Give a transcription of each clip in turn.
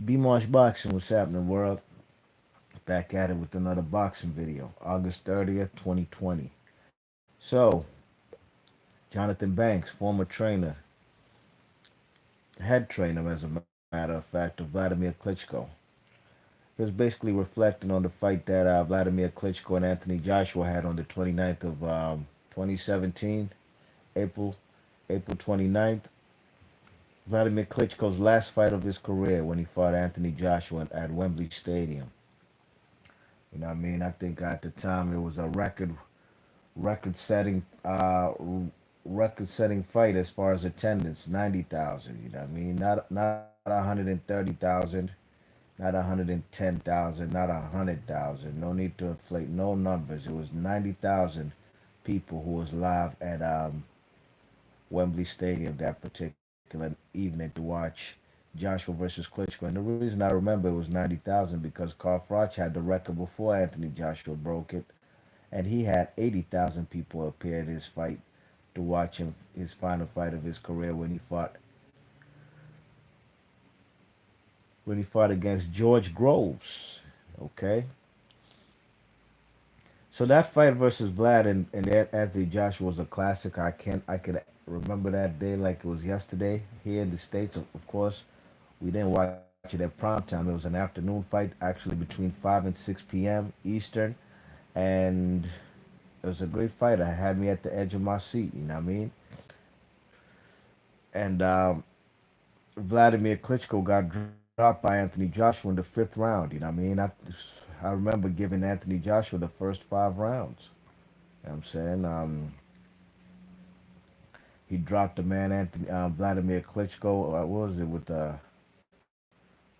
B-Marsh Boxing, what's happening, world? Back at it with another boxing video. August 30th, 2020. So, Jonathan Banks, former trainer, head trainer, as a matter of fact, of Vladimir Klitschko. He was basically reflecting on the fight that Vladimir Klitschko and Anthony Joshua had on the 29th of 2017, April, April 29th. Vladimir Klitschko's last fight of his career when he fought Anthony Joshua at Wembley Stadium. You know what I mean? I think at the time it was a record setting record setting fight as far as attendance, 90,000. You know what I mean? Not 130,000, not 110,000, not 100,000. No need to inflate no numbers. It was 90,000 people who was live at Wembley Stadium that particular evening to watch Joshua versus Klitschko. And the reason I remember it was 90,000 because Carl Froch had the record before Anthony Joshua broke it, and he had 80,000 people appear at his fight to watch him his final fight of his career when he fought against George Groves. Okay, so that fight versus Vlad and Anthony Joshua was a classic. I could remember that day like it was yesterday here in the states. Of course, we didn't watch it at prime time. It was an afternoon fight, actually between 5 and 6 p.m. Eastern, and it was a great fight. It had me at the edge of my seat. You know what I mean? And Vladimir Klitschko got dropped by Anthony Joshua in the fifth round. You know what I mean? I remember giving Anthony Joshua the first 5 rounds. You know what I'm saying? He dropped the man Anthony Vladimir Klitschko. What was it with I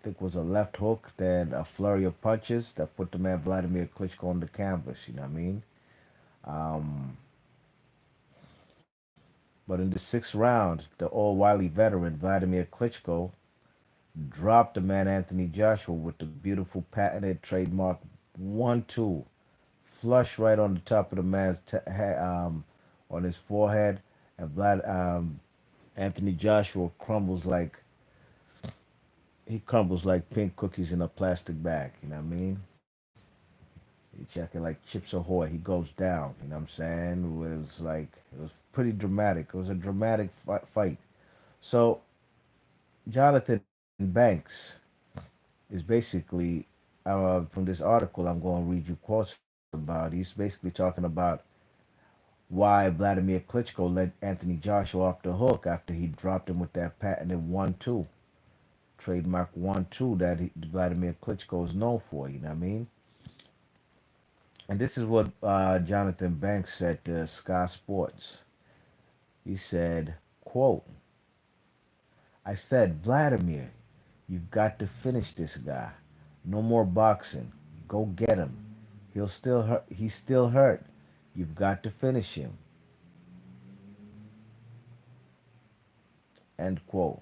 think it was a left hook, then a flurry of punches that put the man Vladimir Klitschko on the canvas. You know what I mean? Um, but in the sixth round, the old wily veteran Vladimir Klitschko dropped the man Anthony Joshua with the beautiful patented trademark 1-2 flush right on the top of the man's on his forehead, and Anthony Joshua crumbles like pink cookies in a plastic bag. You know what I mean? You check it like Chips Ahoy. He goes down. You know what I'm saying? It was pretty dramatic. It was a dramatic fight. So Jonathan Banks is basically from this article I'm going to read you quotes about. He's basically talking about why Vladimir Klitschko let Anthony Joshua off the hook after he dropped him with that patented 1-2 trademark 1-2 that Vladimir Klitschko is known for. You know what I mean? And this is what Jonathan Banks said to Sky Sports. He said, "Quote: I said, Vladimir, you've got to finish this guy. No more boxing. Go get him. He'll still hurt. He's still hurt. You've got to finish him." End quote.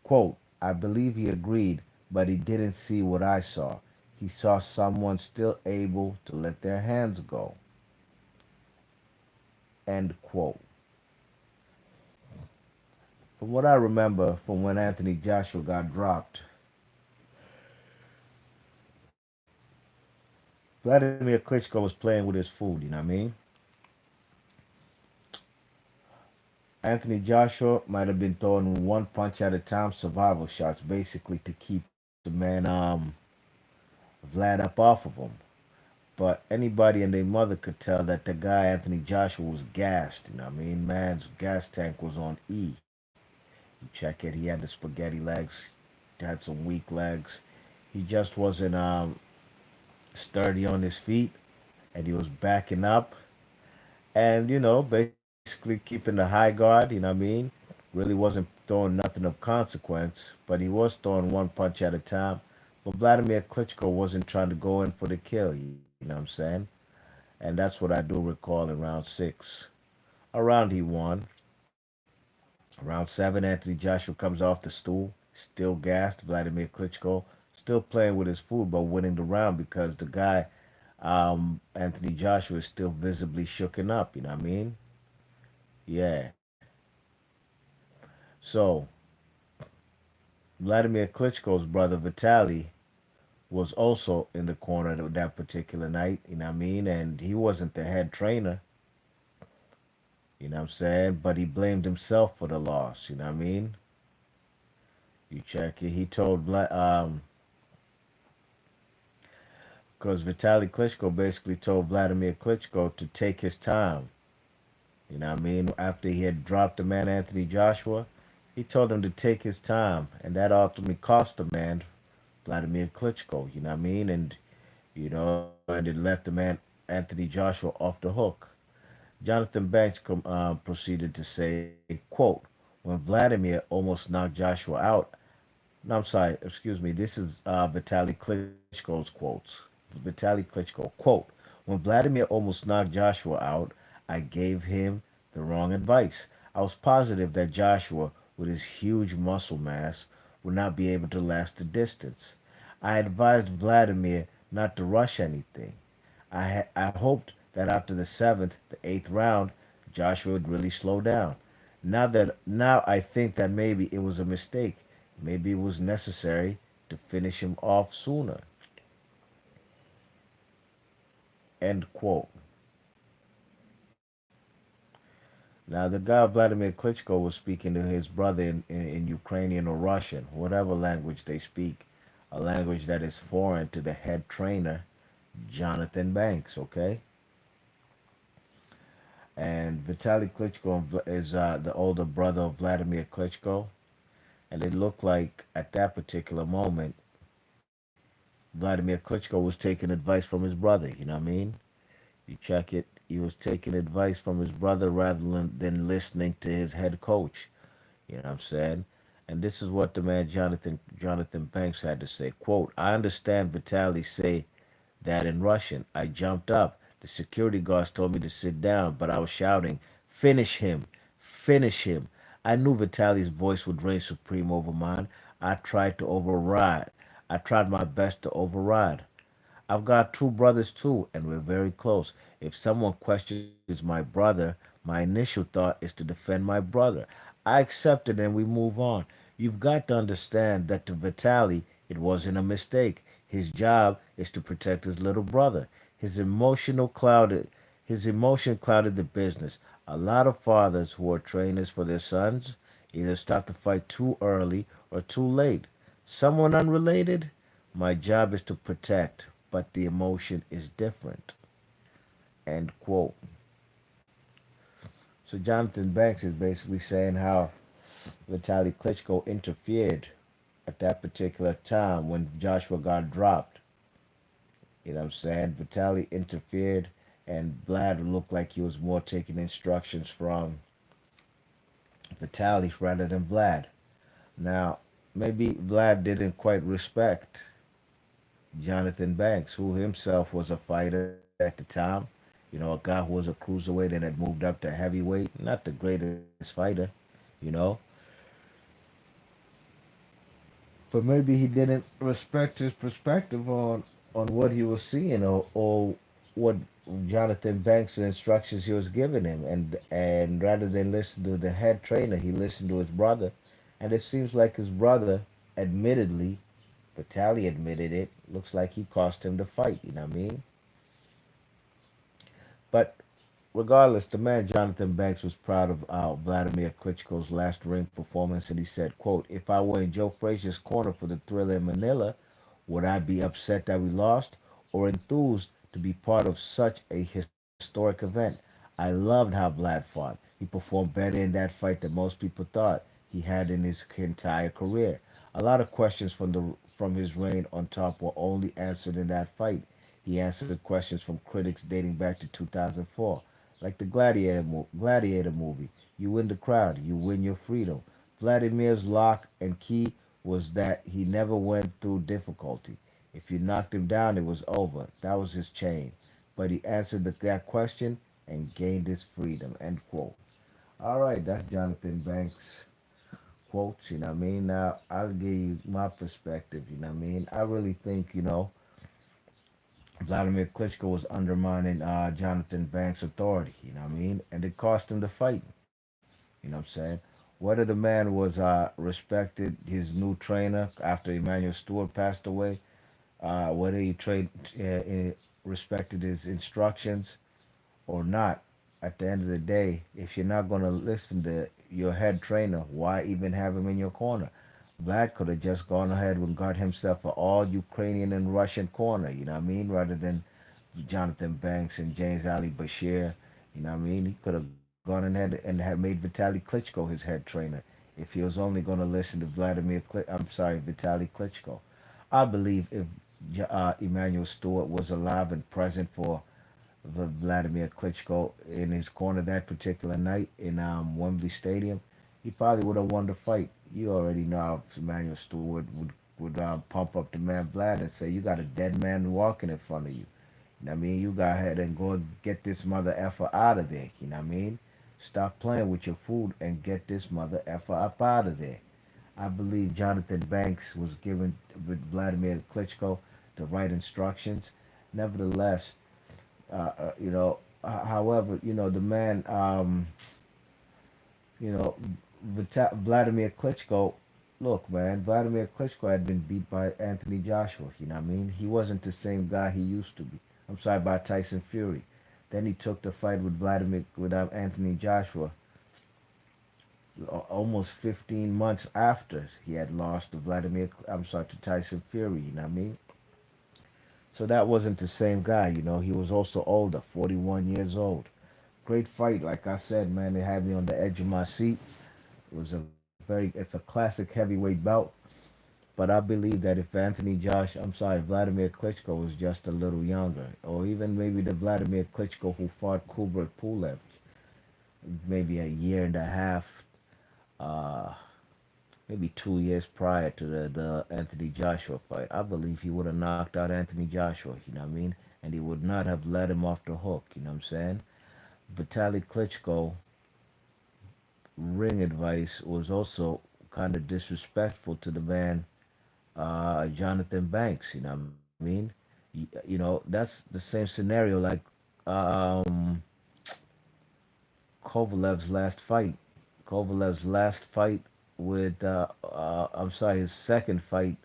Quote: I believe he agreed, but he didn't see what I saw. He saw someone still able to let their hands go. End quote. From what I remember from when Anthony Joshua got dropped, Vladimir Klitschko was playing with his food, you know what I mean? Anthony Joshua might have been throwing one punch at a time, survival shots, basically to keep the man Vlad up off of him. But anybody and their mother could tell that the guy Anthony Joshua was gassed. You know what I mean? Man's gas tank was on E. You check it. He had the spaghetti legs. Had some weak legs. He just wasn't sturdy on his feet, and he was backing up. And basically keeping the high guard. You know what I mean? Really wasn't throwing nothing of consequence, but he was throwing one punch at a time. But Vladimir Klitschko wasn't trying to go in for the kill. You know what I'm saying? And that's what I do recall in round six. Around he won. Round seven, Anthony Joshua comes off the stool, still gassed. Vladimir Klitschko still playing with his food, but winning the round because the guy, Anthony Joshua, is still visibly shooken up. You know what I mean? Yeah. So Vladimir Klitschko's brother Vitali was also in the corner that particular night, you know what I mean? And he wasn't the head trainer, you know what I'm saying? But he blamed himself for the loss, you know what I mean? You check it. He told because Vitali Klitschko basically told Vladimir Klitschko to take his time, you know what I mean? After he had dropped the man Anthony Joshua, he told him to take his time, and that ultimately cost the man Vladimir Klitschko, you know what I mean? And it left the man Anthony Joshua off the hook. Jonathan Banks proceeded to say, quote, when Vladimir almost knocked Joshua out, no, I'm sorry, excuse me, this is Vitali Klitschko's quotes. Vitali Klitschko, quote, when Vladimir almost knocked Joshua out, I gave him the wrong advice. I was positive that Joshua, with his huge muscle mass, would not be able to last the distance. I advised Vladimir not to rush anything. I hoped that after the seventh, the eighth round, Joshua would really slow down. Now I think that maybe it was a mistake. Maybe it was necessary to finish him off sooner. End quote. Now the guy Vladimir Klitschko was speaking to his brother in Ukrainian or Russian, whatever language they speak, a language that is foreign to the head trainer, Jonathan Banks. Okay, and Vitali Klitschko is the older brother of Vladimir Klitschko, and it looked like at that particular moment, Vladimir Klitschko was taking advice from his brother. You know what I mean? You check it. He was taking advice from his brother rather than listening to his head coach. You know what I'm saying? And this is what the man Jonathan Banks had to say. Quote, I understand Vitali say that in Russian. I jumped up. The security guards told me to sit down, but I was shouting, finish him, finish him. I knew Vitali's voice would reign supreme over mine. I tried to override. I tried my best to override. I've got two brothers too, and we're very close. If someone questions my brother, my initial thought is to defend my brother. I accept it and we move on. You've got to understand that to Vitali, it wasn't a mistake. His job is to protect his little brother. His emotional clouded his emotion clouded the business. A lot of fathers who are trainers for their sons either stop the fight too early or too late. Someone unrelated? My job is to protect, but the emotion is different. End quote. So Jonathan Banks is basically saying how Vitali Klitschko interfered at that particular time when Joshua got dropped. You know what I'm saying? Vitali interfered, and Vlad looked like he was more taking instructions from Vitali rather than Vlad. Now, maybe Vlad didn't quite respect Jonathan Banks, who himself was a fighter at the time. A guy who was a cruiserweight and had moved up to heavyweight. Not the greatest fighter, you know. But maybe he didn't respect his perspective on what he was seeing or what Jonathan Banks' instructions he was giving him, and rather than listen to the head trainer, he listened to his brother, and it seems like his brother, admittedly, Vitali admitted it, looks like he cost him the fight. You know what I mean? But regardless, the man Jonathan Banks was proud of Vladimir Klitschko's last ring performance, and he said, "quote If I were in Joe Frazier's corner for the Thriller in Manila, would I be upset that we lost, or enthused to be part of such a historic event? I loved how Vlad fought. He performed better in that fight than most people thought he had in his entire career. A lot of questions from his reign on top were only answered in that fight. He answered questions from critics dating back to 2004, like the Gladiator movie. You win the crowd, you win your freedom. Vladimir's lock and key was that he never went through difficulty. If you knocked him down, it was over. That was his chain. But he answered that question and gained his freedom." End quote. All right, that's Jonathan Banks quotes. You know what I mean? Now I'll give you my perspective. You know what I mean? I really think Vladimir Klitschko was undermining Jonathan Banks' authority. You know what I mean? And it cost him the fight. You know what I'm saying? Whether the man was respected his new trainer after Emmanuel Stewart passed away, whether he respected his instructions or not, at the end of the day, if you're not going to listen to your head trainer, why even have him in your corner? Vlad could have just gone ahead and got himself an all Ukrainian and Russian corner, you know what I mean? Rather than Jonathan Banks and James Ali Bashir, you know what I mean? He could have gone ahead and have made Vitali Klitschko his head trainer if he was only going to listen to Vitali Klitschko. I believe if Emmanuel Stewart was alive and present for Vladimir Klitschko in his corner that particular night in Wembley Stadium, he probably would have won the fight. You already know how Emmanuel Stewart would pump up the man Vlad and say, "You got a dead man walking in front of you. You know what I mean? You go ahead and go get this mother effer out of there. You know what I mean? Stop playing with your food and get this mother effer up out of there." I believe Jonathan Banks was given with Vladimir Klitschko the right instructions. Nevertheless, however, the man, you know, Vladimir Klitschko, look, man, Vladimir Klitschko had been beat by Anthony Joshua. You know what I mean? He wasn't the same guy he used to be. I'm sorry, by Tyson Fury. Then he took the fight with Anthony Joshua almost 15 months after he had lost to to Tyson Fury. You know what I mean? So that wasn't the same guy. He was also older, 41 years old. Great fight, like I said, man. They had me on the edge of my seat. It's a classic heavyweight bout. But I believe that if Vladimir Klitschko was just a little younger, or even maybe the Vladimir Klitschko who fought Kubrat Pulev maybe a year and a half, uh, maybe 2 years prior to the Anthony Joshua fight, I believe he would have knocked out Anthony Joshua, you know what I mean? And he would not have let him off the hook, you know what I'm saying? Vitali Klitschko ring advice was also kind of disrespectful to the man Jonathan Banks. You know what I mean? That's the same scenario like um, Kovalev's last fight. Kovalev's last fight with, his second fight,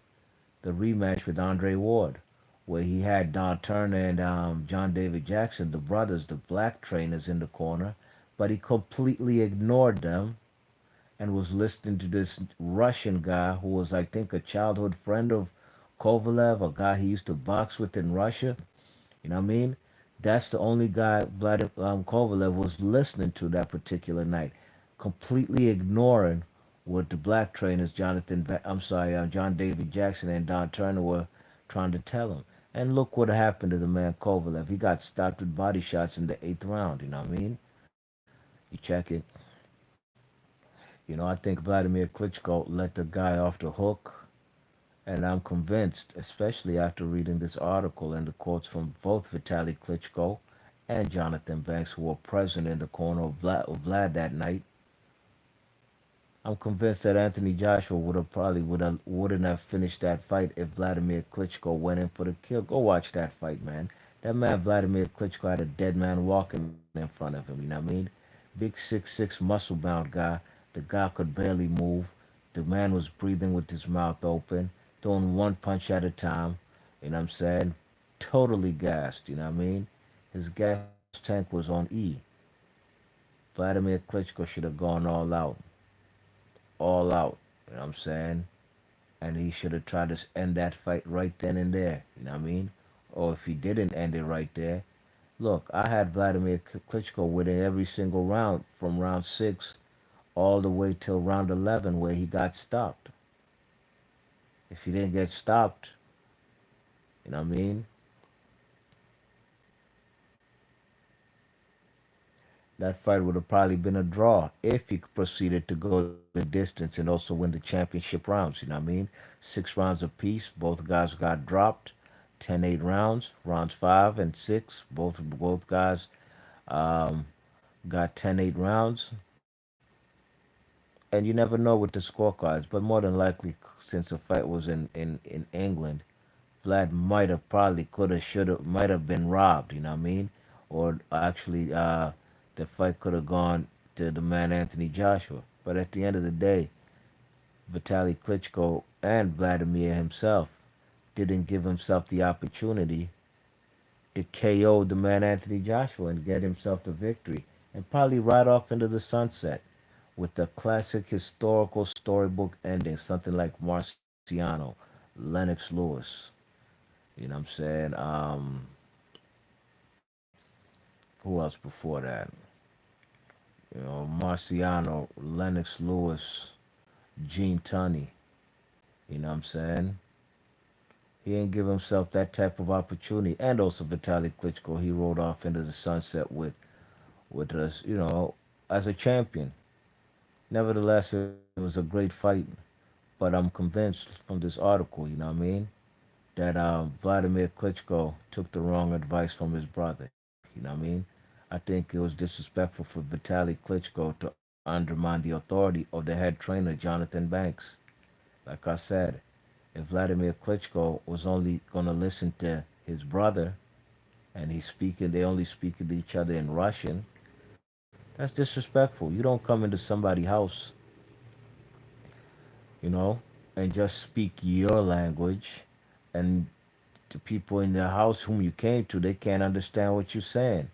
the rematch with Andre Ward, where he had Don Turner and John David Jackson, the brothers, the black trainers, in the corner, but he completely ignored them and was listening to this Russian guy who was, I think, a childhood friend of Kovalev, a guy he used to box with in Russia. You know what I mean? That's the only guy Kovalev was listening to that particular night, completely ignoring what the black trainers, John David Jackson and Don Turner were trying to tell him. And look what happened to the man Kovalev. He got stopped with body shots in the eighth round. You know what I mean? You check it. I think Vladimir Klitschko let the guy off the hook. And I'm convinced, especially after reading this article and the quotes from both Vitali Klitschko and Jonathan Banks, who were present in the corner of Vlad that night, I'm convinced that Anthony Joshua wouldn't have finished that fight if Vladimir Klitschko went in for the kill. Go watch that fight, man. That man Vladimir Klitschko had a dead man walking in front of him. You know what I mean? Big 6'6" muscle bound guy. The guy could barely move. The man was breathing with his mouth open, throwing one punch at a time. You know what I'm saying? Totally gassed. You know what I mean? His gas tank was on E. Vladimir Klitschko should have gone all out. All out. You know what I'm saying? And he should have tried to end that fight right then and there. You know what I mean? Or if he didn't end it right there, look, I had Vladimir Klitschko winning every single round from round six all the way till round 11 where he got stopped. If he didn't get stopped, you know what I mean? That fight would have probably been a draw if he proceeded to go the distance and also win the championship rounds. You know what I mean? 6 rounds apiece. Both guys got dropped. 10-8 rounds. Rounds 5 and 6. Both guys um, got 10-8 rounds. And you never know with the scorecards. But more than likely, since the fight was in England, Vlad might have probably could have should have might have been robbed. You know what I mean? Or actually, the fight could have gone to the man Anthony Joshua. But at the end of the day, Vitali Klitschko and Vladimir himself didn't give himself the opportunity to KO the man Anthony Joshua and get himself the victory and probably ride off into the sunset with the classic historical storybook ending, something like Marciano, Lennox Lewis. You know what I'm saying? Who else before that? You know, Marciano, Lennox Lewis, Gene Tunney. You know what I'm saying? He didn't give himself that type of opportunity. And also Vitaly Klitschko, he rode off into the sunset with us, you know, as a champion. Nevertheless, it was a great fight. But I'm convinced from this article, you know what I mean, that Vladimir Klitschko took the wrong advice from his brother. You know what I mean? I think it was disrespectful for Vitaly Klitschko to undermine the authority of the head trainer, Jonathan Banks. Like I said, if Vladimir Klitschko was only going to listen to his brother and they only speaking to each other in Russian, that's disrespectful. You don't come into somebody's house, you know, and just speak your language, and the people in the house whom you came to, they can't understand what you're saying.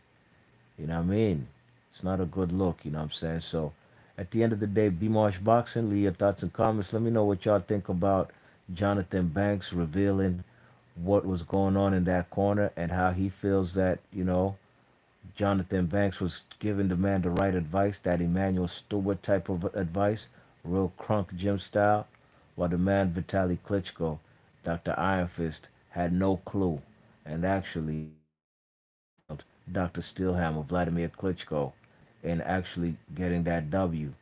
You know what I mean? It's not a good look, you know what I'm saying? So at the end of the day, B Marsh Boxing, leave your thoughts and comments. Let me know what y'all think about Jonathan Banks revealing what was going on in that corner and how he feels that, you know, Jonathan Banks was giving the man the right advice, that Emmanuel Stewart type of advice, real crunk gym style, while the man Vitali Klitschko, Dr. Iron Fist, had no clue and actually outsmarted Dr. Steelhammer, Vladimir Klitschko, in actually getting that W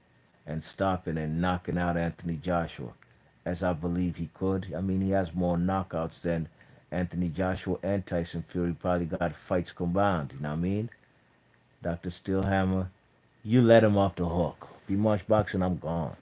and stopping and knocking out Anthony Joshua, as I believe he could. I mean, he has more knockouts than Anthony Joshua and Tyson Fury probably got fights combined. You know what I mean? Dr. Steelhammer, you let him off the hook. Be much boxing, I'm gone.